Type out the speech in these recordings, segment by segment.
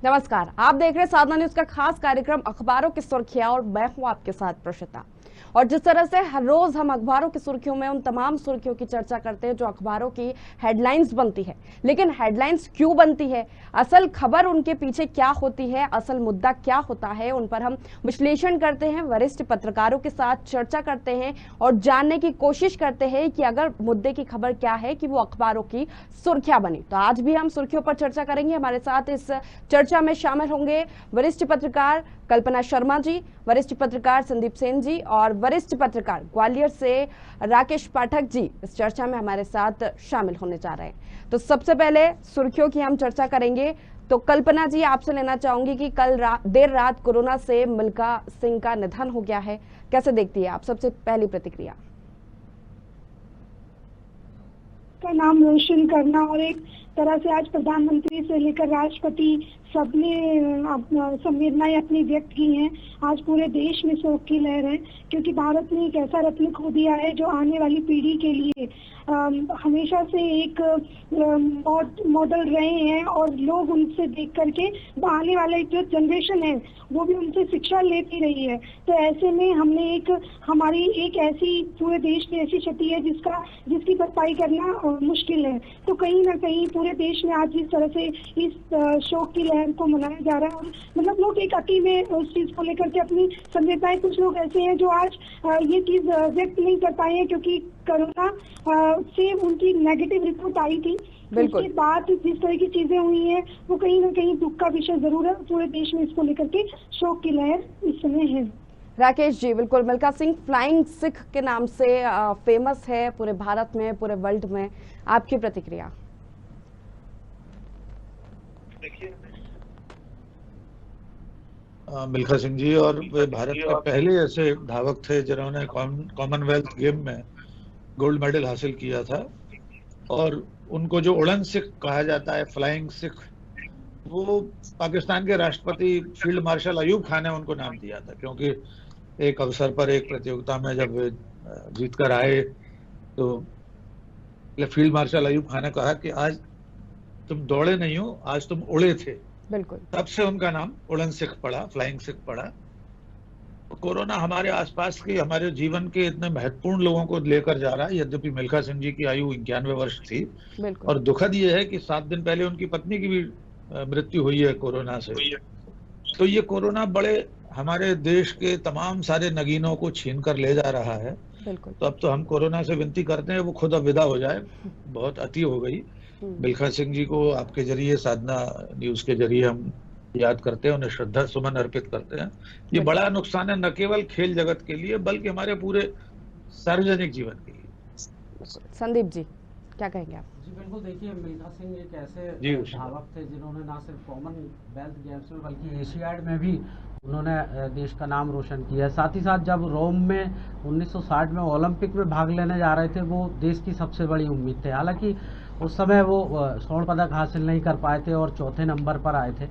नमस्कार, आप देख रहे हैं साधना न्यूज का खास कार्यक्रम अखबारों की सुर्खियां और मैं हूं आपके साथ प्रशिता। और जिस तरह से हर रोज हम अखबारों की सुर्खियों में उन तमाम सुर्खियों की चर्चा करते हैं जो अखबारों की हेडलाइंस बनती है, लेकिन हेडलाइंस क्यों बनती है, असल खबर उनके पीछे क्या होती है, असल मुद्दा क्या होता है, उन पर हम विश्लेषण करते हैं, वरिष्ठ पत्रकारों के साथ चर्चा करते हैं और जानने की कोशिश करते हैं कि अगर मुद्दे की खबर क्या है कि वो अखबारों की सुर्खियां बनी। तो आज भी हम सुर्खियों पर चर्चा करेंगे। हमारे साथ इस चर्चा में शामिल होंगे वरिष्ठ पत्रकार कल्पना शर्मा जी, वरिष्ठ पत्रकार संदीप सेन जी और वरिष्ठ पत्रकार ग्वालियर से राकेश पाठक जी इस चर्चा में हमारे साथ शामिल होने जा रहे हैं। तो सबसे पहले सुर्खियों की हम चर्चा करेंगे। तो कल्पना जी, आपसे लेना चाहूंगी कि कल देर रात कोरोना से मिल्खा सिंह का निधन हो गया है, कैसे देखती है आप? सबसे पहली प्रतिक्रिया। का नाम रोशन करना और एक तरह से आज प्रधानमंत्री से लेकर राष्ट्रपति सबने संवेदनाएं अपनी व्यक्त की हैं। आज पूरे देश में शोक की लहर है क्योंकि भारत ने एक ऐसा रत्न खो दिया है जो आने वाली पीढ़ी के लिए हमेशा से एक मॉडल रहे हैं और लोग उनसे देख करके आने वाले जो जनरेशन है वो भी उनसे शिक्षा लेती रही है। तो ऐसे में हमने हमारी एक ऐसी पूरे देश में ऐसी क्षति है जिसकी भरपाई करना मुश्किल है। तो कहीं ना कहीं पूरे देश में आज इस तरह से इस शोक की लहर को मनाया जा रहा है और मतलब लोग एक अति में उस चीज को लेकर के अपनी संवेदनाएं, कुछ लोग ऐसे हैं जो आज ये चीज व्यक्त नहीं कर पाए हैं क्योंकि कोरोना से उनकी नेगेटिव रिपोर्ट आई थी। उसके बाद जिस तरह की चीजें हुई हैं वो कहीं ना कहीं दुख का विषय जरूर है। पूरे देश में इसको लेकर के शोक की लहर इस समय है। राकेश जी, बिल्कुल, मिल्खा सिंह फ्लाइंग सिख के नाम से फेमस है पूरे भारत में, पूरे वर्ल्ड में, आपकी प्रतिक्रिया? मिल्खा सिंह जी और वे भारत के पहले ऐसे धावक थे जिन्होंने कॉमनवेल्थ गेम में गोल्ड मेडल हासिल किया था। और उनको जो उड़न सिख कहा जाता है, फ्लाइंग सिख, वो पाकिस्तान के राष्ट्रपति फील्ड मार्शल अयूब खान ने उनको नाम दिया था क्योंकि एक अवसर पर एक प्रतियोगिता में जब वे जीत कर आए तो फील्ड मार्शल अयूब खान ने कहा कि आज तुम दौड़े नहीं हो, आज तुम उड़े थे। बिल्कुल, तब से उनका नाम उड़न सिख पड़ा, फ्लाइंग सिख पड़ा। कोरोना हमारे आसपास के, हमारे जीवन के इतने महत्वपूर्ण लोगों को लेकर जा रहा है। यद्यपि मिल्खा सिंह जी की आयु 91 वर्ष थी और दुखद ये है कि 7 दिन पहले उनकी पत्नी की भी मृत्यु हुई है कोरोना से। तो ये कोरोना बड़े हमारे देश के तमाम सारे नगीनों को छीन कर ले जा रहा है। तो अब तो हम कोरोना से विनती करते हैं वो खुद अब विदा हो जाए, बहुत अति हो गई। मिल्खा सिंह जी को आपके जरिए, साधना न्यूज के जरिए हम याद करते हैं, उन्हें श्रद्धा सुमन अर्पित करते हैं। ये बड़ा नुकसान है न केवल खेल जगत के लिए बल्कि हमारे पूरे सार्वजनिक जीवन के लिए। संदीप जी, क्या कहेंगे आप? जी बिल्कुल, देखिए मिल्खा सिंह एक ऐसे धावक थे जिन्होंने ना सिर्फ कॉमनवेल्थ गेम्स में बल्कि एशियाड में भी उन्होंने देश का नाम रोशन किया। साथ ही साथ जब रोम में 1960 में ओलंपिक में भाग लेने जा रहे थे, वो देश की सबसे बड़ी उम्मीद थे। हालांकि उस समय वो स्वर्ण पदक हासिल नहीं कर पाए थे और चौथे नंबर पर आए थे।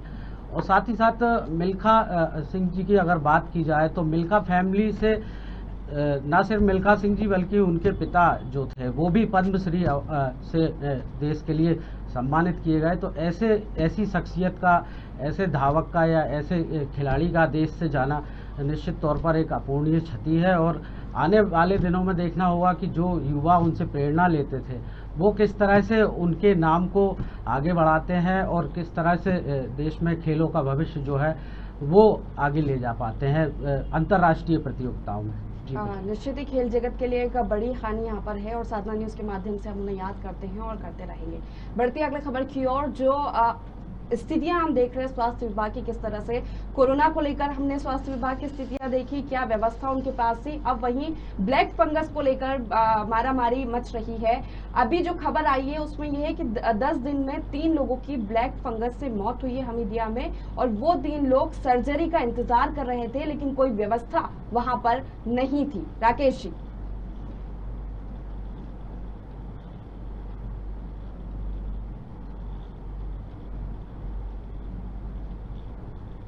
और साथ ही साथ मिल्खा सिंह जी की अगर बात की जाए तो मिल्खा फैमिली से ना सिर्फ मिल्खा सिंह जी बल्कि उनके पिता जो थे वो भी पद्मश्री से देश के लिए सम्मानित किए गए। तो ऐसी शख्सियत का, ऐसे धावक का या ऐसे खिलाड़ी का देश से जाना निश्चित तौर पर एक अपूरणीय क्षति है। और आने वाले दिनों में देखना होगा कि जो युवा उनसे प्रेरणा लेते थे वो किस तरह से उनके नाम को आगे बढ़ाते हैं और किस तरह से देश में खेलों का भविष्य जो है वो आगे ले जा पाते हैं अंतर्राष्ट्रीय प्रतियोगिताओं में। निश्चित ही खेल जगत के लिए एक बड़ी हानि यहाँ पर है और साधना न्यूज के माध्यम से हम उन्हें याद करते हैं और करते रहेंगे। बढ़ती अगली खबर की ओर, जो स्थितियां हम देख रहे हैं स्वास्थ्य विभाग की, किस तरह से कोरोना को लेकर हमने स्वास्थ्य विभाग की स्थितियां देखी, क्या व्यवस्था उनके पास थी। अब वहीं ब्लैक फंगस को लेकर मारामारी मच रही है। अभी जो खबर आई है उसमें यह है कि 10 दिन में 3 लोगों की ब्लैक फंगस से मौत हुई है हमीदिया में और वो 3 लोग सर्जरी का इंतजार कर रहे थे लेकिन कोई व्यवस्था वहां पर नहीं थी। राकेश जी,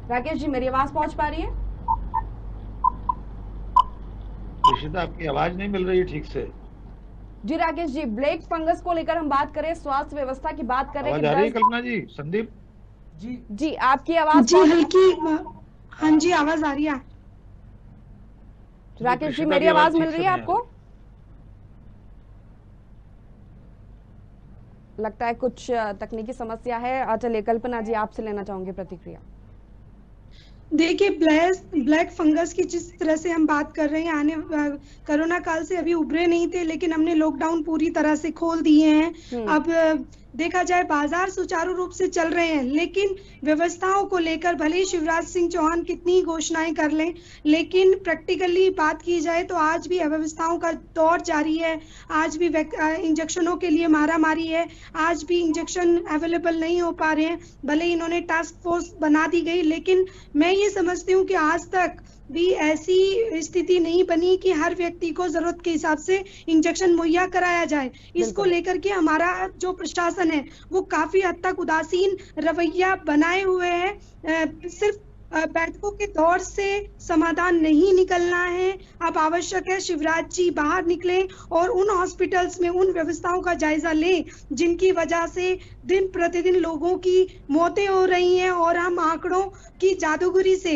राकेश जी, मेरी आवाज पहुंच पा रही है? ऋषिता, आपकी आवाज नहीं मिल रही है ठीक से। जी राकेश जी, ब्लैक फंगस को लेकर हम बात करें, स्वास्थ्य व्यवस्था की बात करें। आवाज आ रही है कल्पना जी? संदीप जी आपकी आवाज जी हल्की, हाँ जी आवाज आ रही है। राकेश जी मेरी आवाज मिल रही है आपको? लगता है कुछ तकनीकी समस्या है। चलिए कल्पना जी आपसे लेना चाहूंगी प्रतिक्रिया। देखिए ब्लैक फंगस की जिस तरह से हम बात कर रहे हैं, कोरोना काल से अभी उभरे नहीं थे, लेकिन हमने लॉकडाउन पूरी तरह से खोल दिए हैं। अब देखा जाए बाजार सुचारू रूप से चल रहे हैं, लेकिन व्यवस्थाओं को लेकर भले ही शिवराज सिंह चौहान कितनी घोषणाएं कर लें, लेकिन प्रैक्टिकली बात की जाए तो आज भी अव्यवस्थाओं का दौर जारी है। आज भी इंजेक्शनों के लिए मारामारी है, आज भी इंजेक्शन अवेलेबल नहीं हो पा रहे हैं। भले ही इन्होंने टास्क फोर्स बना दी गई, लेकिन मैं ये समझती हूँ कि आज तक भी ऐसी स्थिति नहीं बनी कि हर व्यक्ति को जरूरत के हिसाब से इंजेक्शन मुहैया कराया जाए। इसको लेकर के हमारा जो प्रशासन है वो काफी हद तक उदासीन रवैया बनाए हुए है। सिर्फ बैठकों के दौर से समाधान नहीं निकलना है। अब आवश्यक है शिवराज जी बाहर निकले और उन हॉस्पिटल्स में उन व्यवस्थाओं का जायजा लें जिनकी वजह से दिन प्रतिदिन लोगों की मौतें हो रही हैं, और हम आंकड़ों की जादूगरी से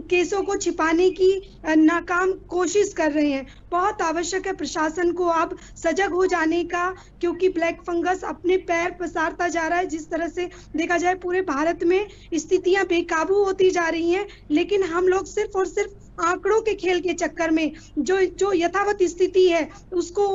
केसों को छिपाने की नाकाम कोशिश कर रहे हैं। बहुत आवश्यक है प्रशासन को अब सजग हो जाने का, क्योंकि ब्लैक फंगस अपने पैर पसारता जा रहा है। जिस तरह से देखा जाए पूरे भारत में स्थितियां बेकाबू होती जा रही हैं, लेकिन हम लोग सिर्फ और सिर्फ आंकड़ों के खेल के चक्कर में जो यथावत स्थिति है उसको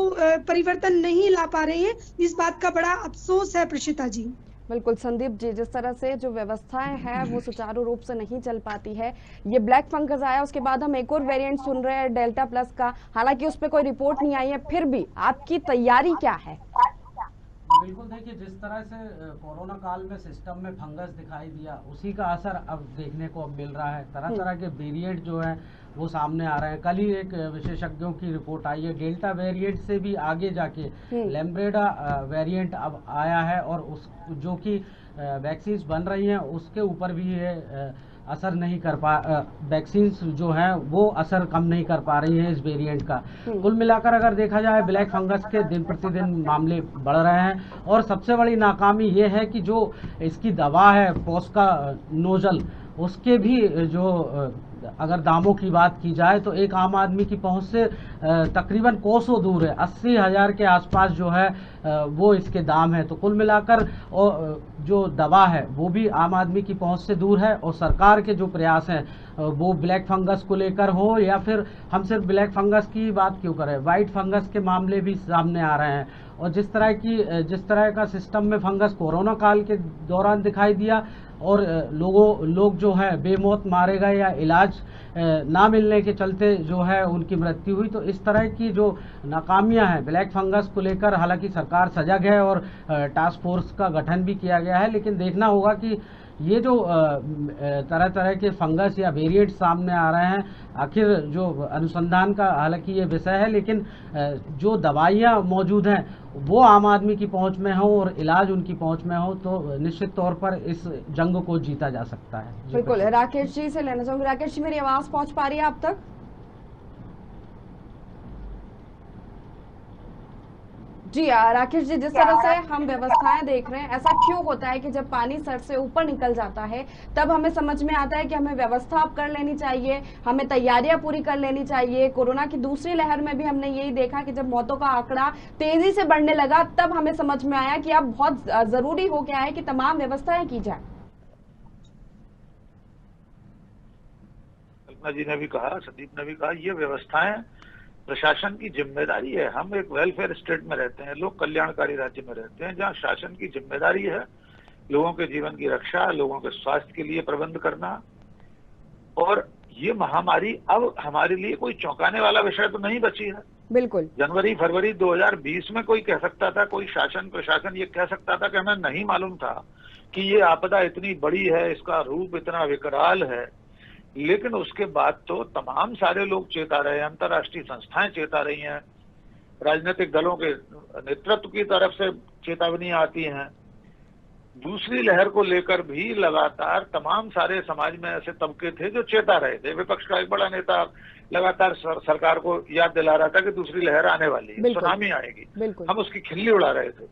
परिवर्तन नहीं ला पा रहे हैं। इस बात का बड़ा अफसोस है प्रशिता जी। बिल्कुल संदीप जी, जिस तरह से जो व्यवस्थाएं हैं वो सुचारू रूप से नहीं चल पाती है। ये ब्लैक फंगस आया उसके बाद हम एक और वेरिएंट सुन रहे हैं डेल्टा प्लस का, हालांकि उस पर कोई रिपोर्ट नहीं आई है, फिर भी आपकी तैयारी क्या है? बिल्कुल, देखिए जिस तरह से कोरोना काल में सिस्टम में फंगस दिखाई दिया, उसी का असर अब देखने को अब मिल रहा है। तरह तरह के वेरिएंट जो है वो सामने आ रहे हैं। कल ही एक विशेषज्ञों की रिपोर्ट आई है, डेल्टा वेरिएंट से भी आगे जाके लैम्ब्रेडा वेरिएंट अब आया है, और उस जो कि वैक्सीन बन रही हैं उसके ऊपर भी ये असर नहीं कर पा, वैक्सीन जो है वो असर कम नहीं कर पा रही है इस वेरिएंट का। कुल मिलाकर अगर देखा जाए ब्लैक फंगस के दिन प्रतिदिन मामले बढ़ रहे हैं, और सबसे बड़ी नाकामी ये है कि जो इसकी दवा है पोस्का नोजल, उसके भी जो अगर दामों की बात की जाए तो एक आम आदमी की पहुंच से तकरीबन कोसों दूर है, 80,000 के आसपास जो है वो इसके दाम है। तो कुल मिलाकर जो दवा है वो भी आम आदमी की पहुंच से दूर है, और सरकार के जो प्रयास हैं वो ब्लैक फंगस को लेकर हो, या फिर हम सिर्फ ब्लैक फंगस की बात क्यों करें, वाइट फंगस के मामले भी सामने आ रहे हैं। और जिस तरह का सिस्टम में फंगस कोरोना काल के दौरान दिखाई दिया, और लोग जो है बेमौत मारे गए या इलाज ना मिलने के चलते जो है उनकी मृत्यु हुई। तो इस तरह की जो नाकामियां हैं ब्लैक फंगस को लेकर, हालांकि सरकार सजग है और टास्क फोर्स का गठन भी किया गया है, लेकिन देखना होगा कि ये जो तरह तरह के फंगस या वेरिएंट सामने आ रहे हैं, आखिर जो अनुसंधान का हालांकि ये विषय है, लेकिन जो दवाइयाँ मौजूद हैं वो आम आदमी की पहुंच में हो और इलाज उनकी पहुंच में हो, तो निश्चित तौर पर इस जंग को जीता जा सकता है। बिल्कुल, राकेश जी से लेना चाहूंगी। राकेश जी मेरी आवाज पहुंच पा रही है आप तक? जी राकेश जी, जिस तरह से हम व्यवस्थाएं देख रहे हैं, ऐसा क्यों होता है कि जब पानी सर से ऊपर निकल जाता है तब हमें समझ में आता है कि हमें व्यवस्था अब कर लेनी चाहिए, हमें तैयारियां पूरी कर लेनी चाहिए। कोरोना की दूसरी लहर में भी हमने यही देखा कि जब मौतों का आंकड़ा तेजी से बढ़ने लगा तब हमें समझ में आया कि अब बहुत जरूरी हो गया है कि तमाम व्यवस्थाएं की जाए। कल्पना जी ने भी कहा, संदीप ने भी कहा, ये व्यवस्थाएं प्रशासन की जिम्मेदारी है। हम एक वेलफेयर स्टेट में रहते हैं, लोग कल्याणकारी राज्य में रहते हैं, जहां शासन की जिम्मेदारी है लोगों के जीवन की रक्षा, लोगों के स्वास्थ्य के लिए प्रबंध करना। और ये महामारी अब हमारे लिए कोई चौंकाने वाला विषय तो नहीं बची है। बिल्कुल, जनवरी फरवरी 2020 में कोई कह सकता था, कोई शासन प्रशासन ये कह सकता था कि हमें नहीं मालूम था कि ये आपदा इतनी बड़ी है, इसका रूप इतना विकराल है। लेकिन उसके बाद तो तमाम सारे लोग चेता रहे, अंतर्राष्ट्रीय संस्थाएं चेता रही हैं, राजनीतिक दलों के नेतृत्व की तरफ से चेतावनी आती हैं। दूसरी लहर को लेकर भी लगातार तमाम सारे समाज में ऐसे तबके थे जो चेता रहे थे। विपक्ष का एक बड़ा नेता लगातार सरकार को याद दिला रहा था कि दूसरी लहर आने वाली है, सुनामी आएगी, हम उसकी खिल्ली उड़ा रहे थे।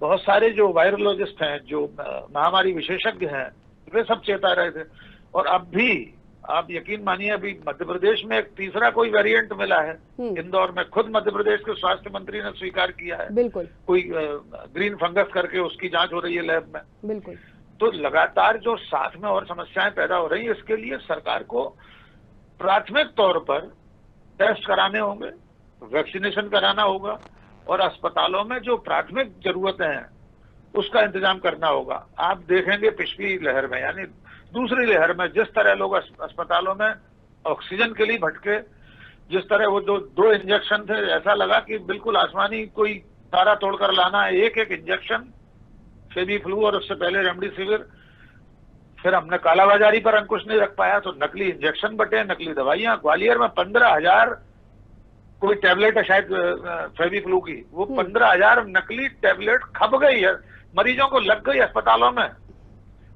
बहुत सारे जो वायरोलॉजिस्ट हैं, जो महामारी विशेषज्ञ हैं, वे सब चेता रहे थे। और अब भी आप यकीन मानिए, अभी मध्य प्रदेश में एक तीसरा कोई वेरिएंट मिला है इंदौर में, खुद मध्य प्रदेश के स्वास्थ्य मंत्री ने स्वीकार किया है। बिल्कुल। कोई ग्रीन फंगस करके उसकी जांच हो रही है लैब में। बिल्कुल। तो लगातार जो साथ में और समस्याएं पैदा हो रही है, इसके लिए सरकार को प्राथमिक तौर पर टेस्ट कराने होंगे, वैक्सीनेशन कराना होगा, और अस्पतालों में जो प्राथमिक जरूरतें हैं उसका इंतजाम करना होगा। आप देखेंगे पिछली लहर में, यानी दूसरी लहर में, जिस तरह लोग अस्पतालों में ऑक्सीजन के लिए भटके, जिस तरह वो जो 2 इंजेक्शन थे, ऐसा लगा कि बिल्कुल आसमानी कोई तारा तोड़कर लाना है। एक इंजेक्शन फेबीफ्लू और उससे पहले रेमडेसिविर। फिर हमने कालाबाजारी पर अंकुश नहीं रख पाया तो नकली इंजेक्शन बटे, नकली दवाइयां। ग्वालियर में 15,000 कोई टैबलेट है शायद फेबीफ्लू की, वो 15,000 नकली टैबलेट खप गई है, मरीजों को लग गई अस्पतालों में।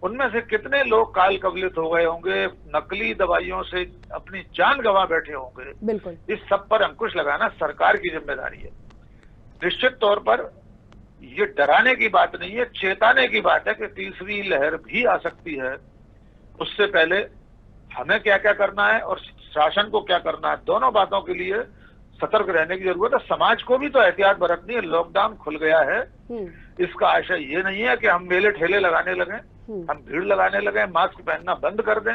उनमें से कितने लोग काल कबलित हो गए होंगे, नकली दवाइयों से अपनी जान गंवा बैठे होंगे। बिल्कुल। इस सब पर अंकुश लगाना सरकार की जिम्मेदारी है। निश्चित तौर पर ये डराने की बात नहीं है, चेताने की बात है कि तीसरी लहर भी आ सकती है। उससे पहले हमें क्या क्या करना है और शासन को क्या करना है, दोनों बातों के लिए सतर्क रहने की जरूरत है। समाज को भी तो एहतियात बरतनी है। लॉकडाउन खुल गया है, इसका आशय ये नहीं है कि हम मेले ठेले लगाने लगे, हम भीड़ लगाने लगे, मास्क पहनना बंद कर दें।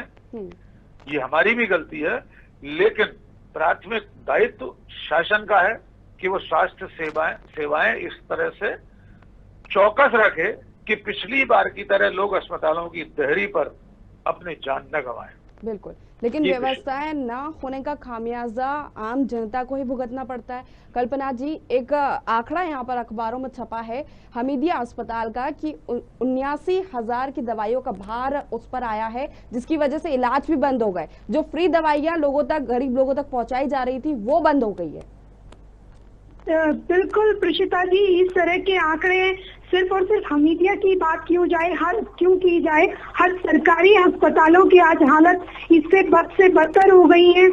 ये हमारी भी गलती है, लेकिन प्राथमिक दायित्व शासन का है कि वो स्वास्थ्य सेवाएं इस तरह से चौकस रखे कि पिछली बार की तरह लोग अस्पतालों की देहरी पर अपनी जान न गंवाएं। बिल्कुल, लेकिन व्यवस्थाएं न होने का खामियाजा आम जनता को ही भुगतना पड़ता है। कल्पना जी, एक आंकड़ा यहाँ पर अखबारों में छपा है हमीदिया अस्पताल का कि 79,000 की दवाइयों का भार उस पर आया है, जिसकी वजह से इलाज भी बंद हो गए। जो फ्री दवाइयां लोगों तक, गरीब लोगों तक पहुंचाई जा रही थी, वो बंद हो गई है। बिल्कुल प्रशिता जी, इस तरह के आंकड़े सिर्फ और सिर्फ हमीदिया की बात क्यों की जाए, हर सरकारी अस्पतालों की आज हालत इससे बद से बदतर हो गई है।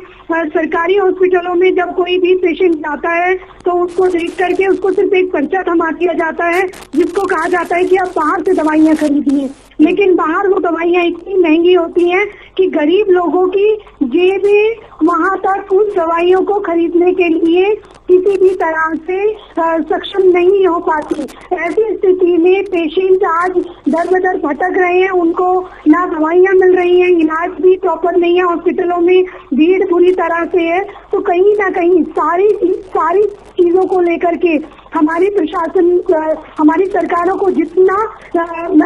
सरकारी हॉस्पिटलों में जब कोई भी पेशेंट जाता है तो उसको देख करके उसको सिर्फ एक पर्चा थमा दिया जाता है, जिसको कहा जाता है कि आप बाहर से दवाइयां खरीदिए। लेकिन बाहर वो दवाइयां इतनी महंगी होती हैं कि गरीब लोगों की जेबें वहां तक उस दवाइयों को खरीदने के लिए किसी भी तरह से सक्षम नहीं हो पाती। ऐसी स्थिति में पेशेंट आज दर बदर भटक रहे हैं, उनको ना दवाइयां मिल रही हैं, इलाज भी प्रॉपर नहीं है, हॉस्पिटलों में भीड़ पूरी तरह से है। तो कहीं ना कहीं सारी चीजों को लेकर के हमारी प्रशासन, हमारी सरकारों को जितना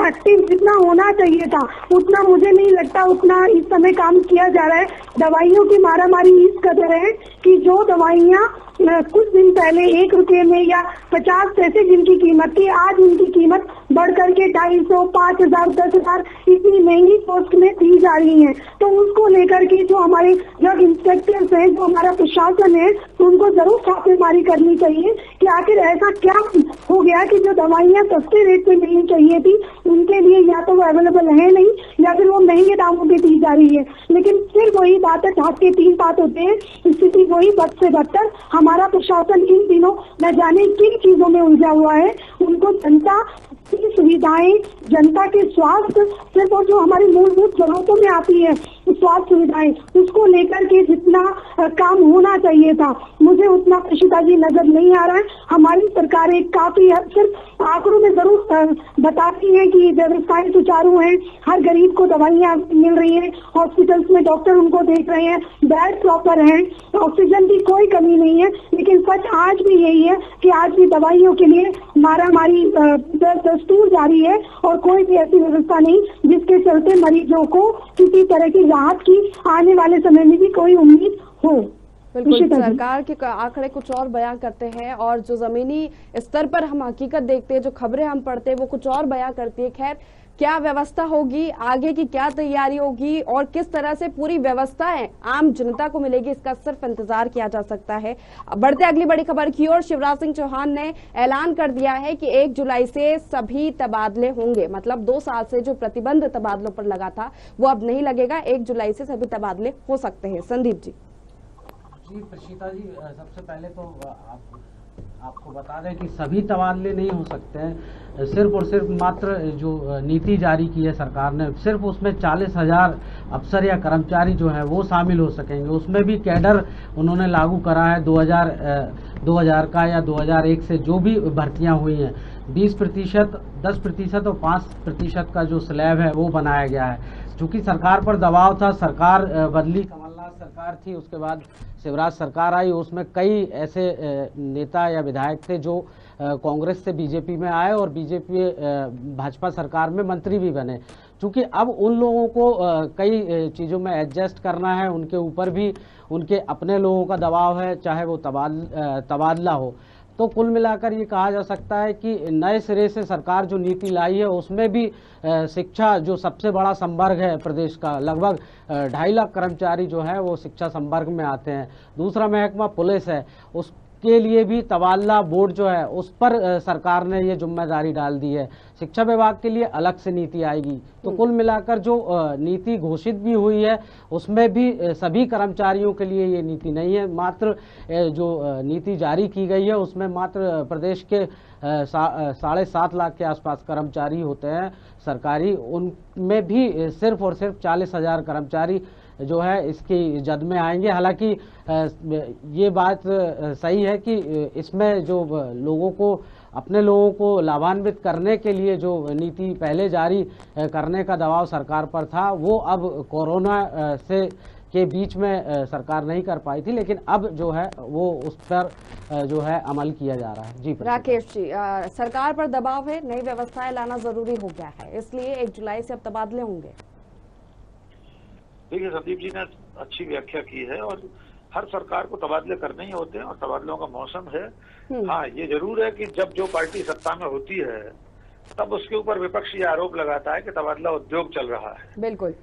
एक्टिव जितना होना चाहिए था, उतना मुझे नहीं लगता उतना इस समय काम किया जा रहा है। दवाइयों की मारामारी इस कदर है कि जो दवाइयां कुछ दिन पहले 1 रुपये में या 50 पैसे जिनकी कीमत थी, आज उनकी कीमत बढ़ करके 250, 5,000, 10,000 इतनी महंगी कॉस्ट में दी जा रही है। तो उसको लेकर के जो हमारे ड्रग इंस्पेक्टर्स हैं, जो हमारा प्रशासन है, तो उनको जरूर छापेमारी करनी चाहिए कि आखिर ऐसा क्या हो गया कि जो दवाइयां सस्ते रेट पे मिलनी चाहिए थी, उनके लिए या तो वो अवेलेबल है नहीं या फिर वो महंगे दामों पे दी जा रही है। लेकिन फिर वही बात है, ढाक के 3 बात होते हैं, स्थिति वही बद से बदतर। हमारा प्रशासन इन दिनों न जाने किन चीजों में उलझा हुआ है। उनको जनता की सुविधाएं, जनता के स्वास्थ्य, सिर्फ और जो हमारी मूलभूत जरूरतों में आती है स्वास्थ्य सुविधाएं, उसको लेकर के जितना काम होना चाहिए था, मुझे उतना प्रशिता जी नजर नहीं आ रहा है। हमारी सरकारें काफी सिर्फ आंकड़ों में जरूर बताती हैं कि व्यवस्थाएं सुचारू हैं, हर गरीब को दवाइयां मिल रही हैं, हॉस्पिटल्स में डॉक्टर उनको देख रहे हैं, बेड प्रॉपर हैं, ऑक्सीजन की कोई कमी नहीं है। लेकिन सच आज भी यही है कि आज भी दवाइयों के लिए मारामारी दस्तूर जारी है और कोई भी ऐसी व्यवस्था नहीं जिसके चलते मरीजों को किसी तरह की राहत की आने वाले समय में भी कोई उम्मीद हो। बिल्कुल, सरकार के आंकड़े कुछ और बयां करते हैं और जो जमीनी स्तर पर हम हकीकत देखते हैं, जो खबरें हम पढ़ते हैं, वो कुछ और बयां करती है। खैर, क्या व्यवस्था होगी, आगे की क्या तैयारी होगी और किस तरह से पूरी व्यवस्थाएं आम जनता को मिलेगी, इसका सिर्फ इंतजार किया जा सकता है। बढ़ते अगली बड़ी खबर की ओर। शिवराज सिंह चौहान ने ऐलान कर दिया है कि 1 जुलाई से सभी तबादले होंगे। मतलब 2 साल से जो प्रतिबंध तबादलों पर लगा था वो अब नहीं लगेगा, 1 जुलाई से सभी तबादले हो सकते हैं। संदीप जी। जी प्रशिता जी, सबसे पहले तो आप आपको बता दें कि सभी तबादले नहीं हो सकते हैं, सिर्फ और सिर्फ मात्र जो नीति जारी की है सरकार ने, सिर्फ उसमें 40,000 अफसर या कर्मचारी जो है वो शामिल हो सकेंगे। उसमें भी कैडर उन्होंने लागू करा है 2000 का या 2001 से जो भी भर्तियां हुई हैं, 20%, 10% और 5% का जो स्लैब है वो बनाया गया है। चूंकि सरकार पर दबाव था, सरकार बदली, कमलनाथ सरकार थी, उसके बाद शिवराज सरकार आई, उसमें कई ऐसे नेता या विधायक थे जो कांग्रेस से बीजेपी में आए और बीजेपी भाजपा सरकार में मंत्री भी बने। चूंकि अब उन लोगों को कई चीज़ों में एडजस्ट करना है, उनके ऊपर भी उनके अपने लोगों का दबाव है, चाहे वो तबादला हो। तो कुल मिलाकर ये कहा जा सकता है कि नए सिरे से सरकार जो नीति लाई है उसमें भी शिक्षा, जो सबसे बड़ा संवर्ग है प्रदेश का, लगभग 2.5 लाख कर्मचारी जो है वो शिक्षा संवर्ग में आते हैं। दूसरा महकमा पुलिस है, उसके लिए भी तबादला बोर्ड जो है उस पर सरकार ने ये जिम्मेदारी डाल दी है। शिक्षा विभाग के लिए अलग से नीति आएगी। तो कुल मिलाकर जो नीति घोषित भी हुई है उसमें भी सभी कर्मचारियों के लिए ये नीति नहीं है। मात्र जो नीति जारी की गई है उसमें मात्र प्रदेश के 7.5 लाख के आसपास कर्मचारी होते हैं सरकारी, उनमें भी सिर्फ और सिर्फ 40,000 कर्मचारी जो है इसकी जद में आएंगे। हालांकि ये बात सही है कि इसमें जो लोगों को, अपने लोगों को लाभान्वित करने के लिए जो नीति पहले जारी करने का दबाव सरकार पर था वो अब कोरोना से के बीच में सरकार नहीं कर पाई थी, लेकिन अब जो है वो उस पर जो है अमल किया जा रहा है। जी राकेश जी, सरकार पर दबाव है, नई व्यवस्थाएं लाना जरूरी हो गया है, इसलिए 1 जुलाई से अब तबादले होंगे। देखिए, संदीप जी ने अच्छी व्याख्या की है और हर सरकार को तबादले करने ही होते हैं और तबादलों का मौसम है। हाँ, ये जरूर है कि जब जो पार्टी सत्ता में होती है तब उसके ऊपर विपक्ष ये आरोप लगाता है कि तबादला उद्योग चल रहा है। बिल्कुल।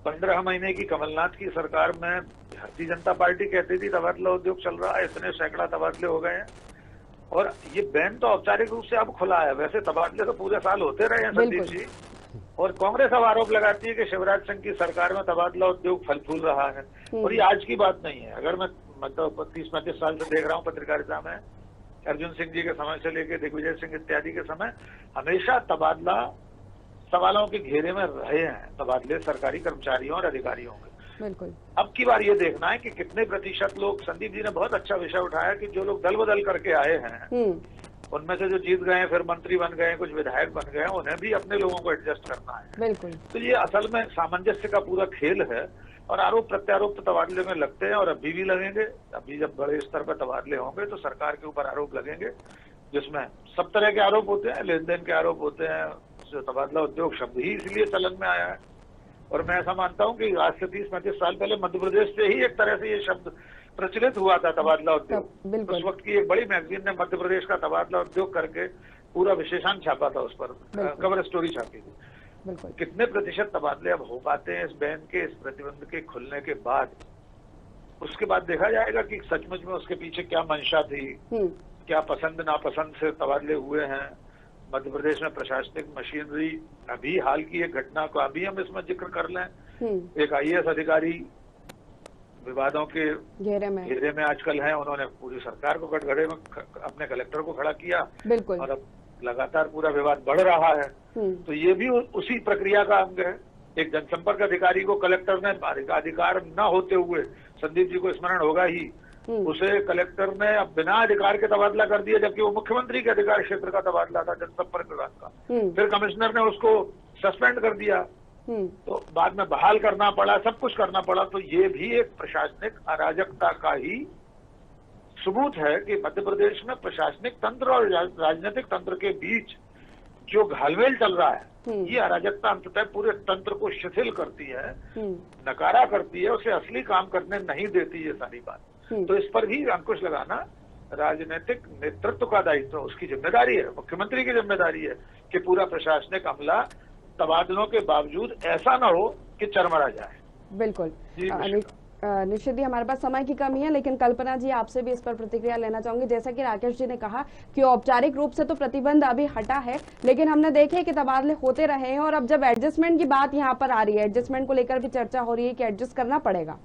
15 महीने की कमलनाथ की सरकार में भारतीय जनता पार्टी कहती थी तबादला उद्योग चल रहा है, इतने सैकड़ा तबादले हो गए हैं और ये बैन तो औपचारिक रूप से अब खुला है, वैसे तबादले तो पूरे साल होते रहे हैं संदीप जी। और कांग्रेस अब आरोप लगाती है कि शिवराज सिंह की सरकार में तबादला उद्योग फल फूल रहा है और ये आज की बात नहीं है। अगर मैं मतलब 30-35 साल से देख रहा हूँ पत्रकारिता में, अर्जुन सिंह जी के समय से लेकर दिग्विजय सिंह इत्यादि के समय, हमेशा तबादला सवालों के घेरे में रहे हैं, तबादले सरकारी कर्मचारियों और अधिकारियों के। बिल्कुल। अब की बार ये देखना है कि कितने प्रतिशत लोग, संदीप जी ने बहुत अच्छा विषय उठाया कि जो लोग दल बदल करके आए हैं उनमें से जो जीत गए, फिर मंत्री बन गए, कुछ विधायक बन गए, उन्हें भी अपने लोगों को एडजस्ट करना है। बिल्कुल। तो ये असल में सामंजस्य का पूरा खेल है और आरोप प्रत्यारोप तो तबादले में लगते हैं और अभी भी लगेंगे। अभी जब बड़े स्तर पर तबादले होंगे तो सरकार के ऊपर आरोप लगेंगे, जिसमें सब तरह के आरोप होते हैं, लेन देन के आरोप होते हैं। तबादला उद्योग शब्द ही इसलिए चलन में आया है और मैं ऐसा मानता हूं कि आज से 30-35 साल पहले मध्य प्रदेश से ही एक तरह से ये शब्द प्रचलित हुआ था, तबादला उद्योग। उस वक्त की एक बड़ी मैगजीन ने मध्य प्रदेश का तबादला उद्योग करके पूरा विशेषण छापा था, उस पर कवर स्टोरी छापी थी। कितने प्रतिशत तबादले अब हो पाते हैं इस बैन के, इस प्रतिबंध के खुलने के बाद, उसके बाद देखा जाएगा कि सचमुच में उसके पीछे क्या मंशा थी, क्या पसंद नापसंद से तबादले हुए हैं। मध्य प्रदेश में प्रशासनिक मशीनरी, अभी हाल की एक घटना को अभी हम इसमें जिक्र कर लें, एक IAS अधिकारी विवादों के घेरे में आजकल हैं, उन्होंने पूरी सरकार को कटघरे में अपने कलेक्टर को खड़ा किया और अब लगातार पूरा विवाद बढ़ रहा है। तो ये भी उसी प्रक्रिया का अंग है। एक जनसंपर्क अधिकारी को कलेक्टर ने अधिकार न होते हुए, संदीप जी को स्मरण होगा ही, उसे कलेक्टर ने अब बिना अधिकार के तबादला कर दिया, जबकि वो मुख्यमंत्री के अधिकार क्षेत्र का तबादला था, जनसंपर्क विभाग का। फिर कमिश्नर ने उसको सस्पेंड कर दिया, तो बाद में बहाल करना पड़ा, सब कुछ करना पड़ा। तो ये भी एक प्रशासनिक अराजकता का ही सबूत है कि मध्य प्रदेश में प्रशासनिक तंत्र और राजनीतिक तंत्र के बीच जो घालमेल चल रहा है, ये अराजकता अंततः पूरे तंत्र को शिथिल करती है, नकारा करती है, उसे असली काम करने नहीं देती ये सारी बात। तो इस पर भी अंकुश लगाना राजनीतिक नेतृत्व का दायित्व, उसकी जिम्मेदारी है, मुख्यमंत्री की जिम्मेदारी है कि पूरा प्रशासनिक अमला तबादलों के बावजूद ऐसा न हो कि चरमरा जाए। बिल्कुल। निश्चित ही हमारे पास समय की कमी है, लेकिन कल्पना जी आपसे भी इस पर प्रतिक्रिया लेना चाहूंगी। जैसा कि राकेश जी ने कहा कि औपचारिक रूप से तो प्रतिबंध अभी हटा है, लेकिन हमने देखे कि तबादले होते रहे हैं और अब जब एडजस्टमेंट की बात यहाँ पर आ रही है, एडजस्टमेंट को लेकर भी चर्चा हो रही है कि एडजस्ट करना पड़ेगा।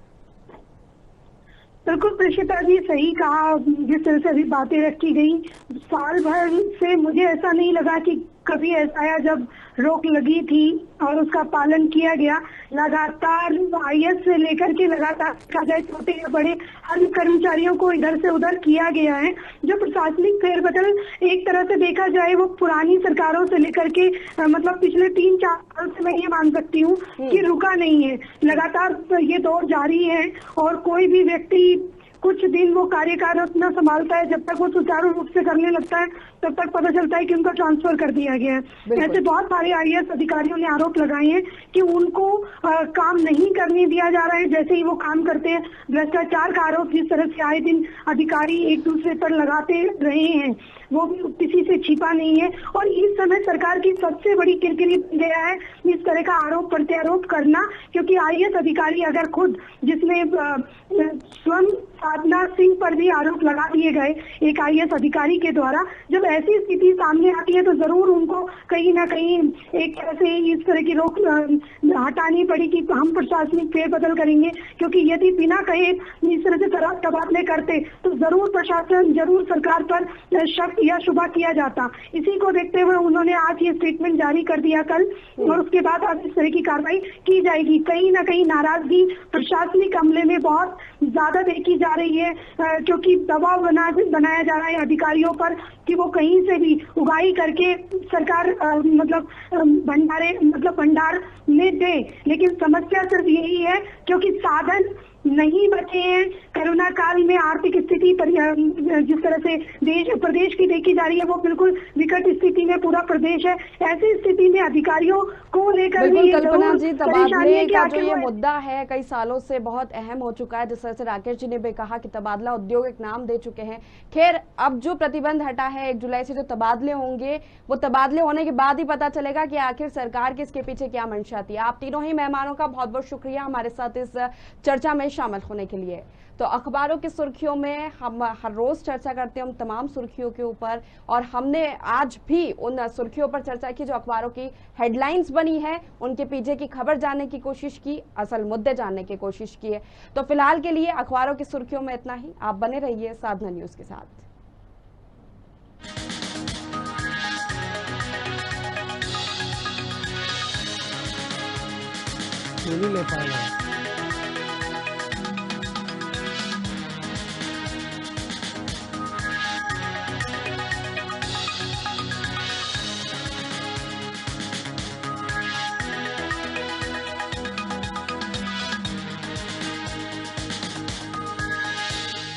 बिल्कुल प्रेषिता जी, सही कहा। जिस तरह से अभी बातें रखी गई, साल भर से मुझे ऐसा नहीं लगा कि कभी ऐसा आया जब रोक लगी थी और उसका पालन किया गया। लगातार IAS से लेकर के लगातार देखा जाए छोटे या बड़े हर कर्मचारियों को इधर से उधर किया गया है। जो प्रशासनिक फेरबदल एक तरह से देखा जाए वो पुरानी सरकारों से लेकर के मतलब पिछले 3-4 साल से मैं ये मान सकती हूँ कि रुका नहीं है। लगातार ये दौर जारी है और कोई भी व्यक्ति कुछ दिन वो कार्यकाल अपना संभालता है, जब तक वो सुचारू रूप से करने लगता है तब तक पता चलता है कि उनका ट्रांसफर कर दिया गया है। ऐसे बहुत सारे IAS अधिकारियों ने आरोप लगाए हैं कि उनको काम नहीं करने दिया जा रहा है। जैसे ही वो काम करते हैं, भ्रष्टाचार का आरोप जिस तरह से आए दिन अधिकारी एक दूसरे पर लगाते रहे हैं वो भी किसी से छिपा नहीं है। और इस समय सरकार की सबसे बड़ी किरकिरी बन गया है इस तरह का आरोप प्रत्यारोप करना, क्योंकि IAS अधिकारी अगर खुद जिसने स्वयं साधना सिंह पर भी आरोप लगा दिए गए एक IAS अधिकारी के द्वारा, जब ऐसी स्थिति सामने आती है तो जरूर उनको कहीं ना कहीं एक तरह से इस तरह की रोक हटानी पड़ी कि हम प्रशासनिक फेरबदल करेंगे। क्योंकि यदि बिना कहे इस तरह से तबादले करते तो जरूर प्रशासन जरूर सरकार पर शक या शुबा किया जाता। इसी को देखते हुए उन्होंने आज ये स्टेटमेंट जारी कर दिया कल, और उसके बाद अब इस तरह की कार्रवाई की जाएगी। कहीं ना कहीं नाराजगी प्रशासनिक अमले में बहुत ज्यादा देखी जा रही है, क्योंकि दबाव बनाया जा रहा है अधिकारियों पर कि वो कहीं से भी उगाही करके सरकार भंडार में दे। लेकिन समस्या सिर्फ यही है क्योंकि साधन नहीं बचे हैं। कोरोना काल में आर्थिक स्थिति जिस तरह से प्रदेश की देखी जा रही है वो बिल्कुल विकट स्थिति में पूरा प्रदेश है। ऐसी स्थिति में अधिकारियों को लेकर भी कल्पना जी, तबादले का जो ये मुद्दा है कई सालों से बहुत अहम हो चुका है। जिस तरह से राकेश जी ने भी कहा कि तबादला उद्योग एक नाम दे चुके हैं। खैर, अब जो प्रतिबंध हटा है 1 जुलाई से जो तबादले होंगे वो तबादले होने के बाद ही पता चलेगा कि आखिर सरकार की इसके पीछे क्या मंशा थी। आप तीनों ही मेहमानों का बहुत बहुत शुक्रिया हमारे साथ इस चर्चा में शामिल होने के लिए। तो अखबारों की सुर्खियों में हम हर रोज चर्चा करते हैं उन तमाम सुर्खियों के ऊपर, और हमने आज भी उन सुर्खियों पर चर्चा की जो अखबारों की हेडलाइंस बनी है, उनके पीछे की खबर जानने की कोशिश की, असल मुद्दे जानने की कोशिश की है। तो फिलहाल के लिए अखबारों की सुर्खियों में इतना ही। आप बने रहिए साधना न्यूज के साथ। नहीं ले पाएगा।